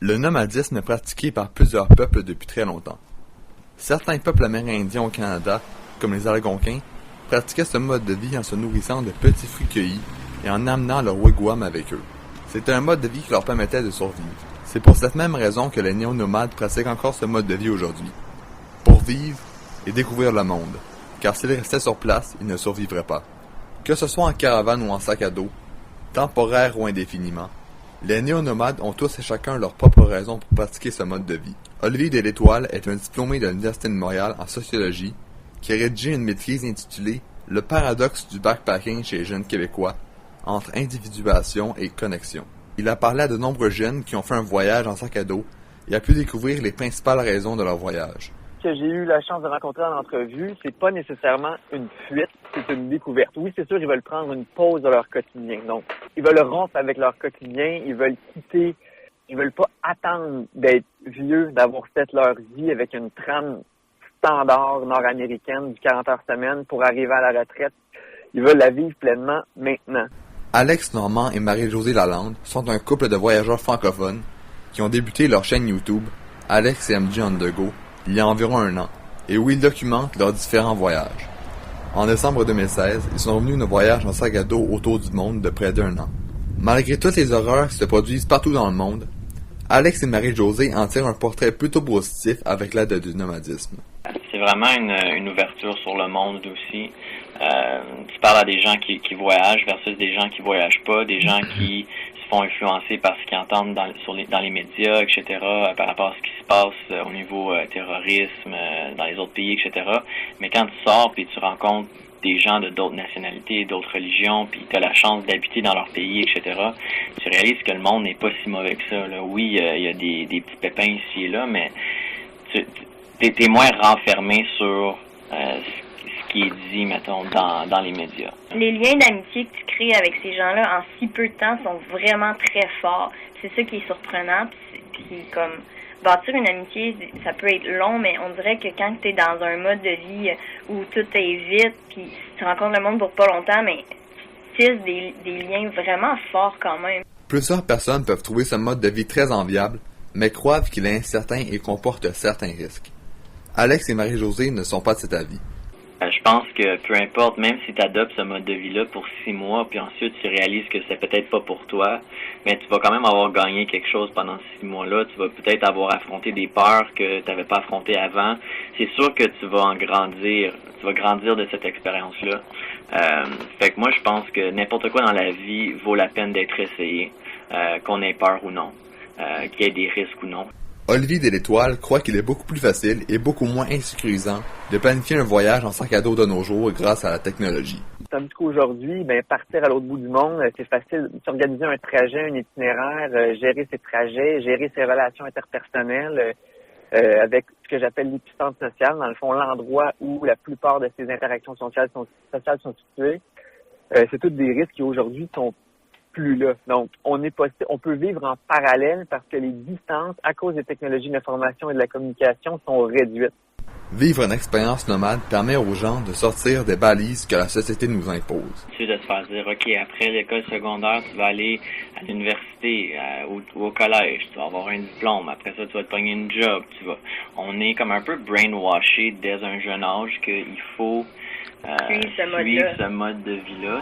Le nomadisme est pratiqué par plusieurs peuples depuis très longtemps. Certains peuples amérindiens au Canada, comme les Algonquins, pratiquaient ce mode de vie en se nourrissant de petits fruits cueillis et en amenant leur wigwam avec eux. C'était un mode de vie qui leur permettait de survivre. C'est pour cette même raison que les néo-nomades pratiquent encore ce mode de vie aujourd'hui. Pour vivre et découvrir le monde, car s'ils restaient sur place, ils ne survivraient pas. Que ce soit en caravane ou en sac à dos, temporaire ou indéfiniment, les néo-nomades ont tous et chacun leur propre raison pour pratiquer ce mode de vie. Olivier Delétoile est un diplômé de l'Université de Montréal en sociologie qui a rédigé une maîtrise intitulée « Le paradoxe du backpacking chez les jeunes Québécois entre individuation et connexion ». Il a parlé à de nombreux jeunes qui ont fait un voyage en sac à dos et a pu découvrir les principales raisons de leur voyage. Ce que j'ai eu la chance de rencontrer en entrevue, c'est pas nécessairement une fuite, c'est une découverte. Oui, c'est sûr, ils veulent prendre une pause de leur quotidien. Donc, ils veulent rompre avec leur quotidien, ils veulent quitter, ils veulent pas attendre d'être vieux, d'avoir fait leur vie avec une trame standard nord-américaine du 40 heures semaine pour arriver à la retraite. Ils veulent la vivre pleinement maintenant. Alex Normand et Marie-Josée Lalande sont un couple de voyageurs francophones qui ont débuté leur chaîne YouTube, Alex et MJ on the go, il y a environ un an, et où ils documentent leurs différents voyages. En décembre 2016, ils sont revenus d'un voyage en sac à dos autour du monde de près d'1 an. Malgré toutes les horreurs qui se produisent partout dans le monde, Alex et Marie-Josée en tirent un portrait plutôt positif avec l'aide du nomadisme. C'est vraiment une ouverture sur le monde aussi. Tu parles à des gens qui voyagent versus des gens qui voyagent pas, des gens qui se font influencer par ce qu'ils entendent dans les médias, etc., par rapport à ce qui se passe au niveau terrorisme dans les autres pays, etc. Mais quand tu sors et tu rencontres des gens de d'autres nationalités, d'autres religions, puis tu as la chance d'habiter dans leur pays, etc., tu réalises que le monde n'est pas si mauvais que ça. Là. Oui, il y a des petits pépins ici et là, mais t'es moins renfermé sur ce qui est dit, mettons, dans les médias. Les liens d'amitié que tu crées avec ces gens-là en si peu de temps sont vraiment très forts. C'est ça qui est surprenant, puis comme bâtir une amitié, ça peut être long, mais on dirait que quand tu es dans un mode de vie où tout est vite, puis tu rencontres le monde pour pas longtemps, mais tu tisses des liens vraiment forts quand même. Plusieurs personnes peuvent trouver ce mode de vie très enviable, mais croient qu'il est incertain et comporte certains risques. Alex et Marie-Josée ne sont pas de cet avis. Je pense que peu importe, même si tu adoptes ce mode de vie-là pour 6 mois, puis ensuite tu réalises que c'est peut-être pas pour toi, mais tu vas quand même avoir gagné quelque chose pendant 6 mois-là. Tu vas peut-être avoir affronté des peurs que tu n'avais pas affrontées avant. C'est sûr que tu vas en grandir. Tu vas grandir de cette expérience-là. Fait que moi, je pense que n'importe quoi dans la vie vaut la peine d'être essayé, qu'on ait peur ou non, qu'il y ait des risques ou non. Olivier Delétoile croit qu'il est beaucoup plus facile et beaucoup moins insécurisant de planifier un voyage en sac à dos de nos jours grâce à la technologie. Tandis qu'aujourd'hui, partir à l'autre bout du monde, c'est facile de s'organiser un trajet, un itinéraire, gérer ses trajets, gérer ses relations interpersonnelles avec ce que j'appelle l'épicentre social, dans le fond, l'endroit où la plupart de ces interactions sociales sont situées. C'est tous des risques qui aujourd'hui sont plus là. Donc, on peut vivre en parallèle parce que les distances, à cause des technologies de l'information et de la communication, sont réduites. Vivre une expérience nomade permet aux gens de sortir des balises que la société nous impose. C'est de se faire dire, OK, après l'école secondaire, tu vas aller à l'université ou au collège, tu vas avoir un diplôme, après ça, tu vas te pogner une job. On est comme un peu brainwashé dès un jeune âge qu'il faut suivre ce mode de vie-là.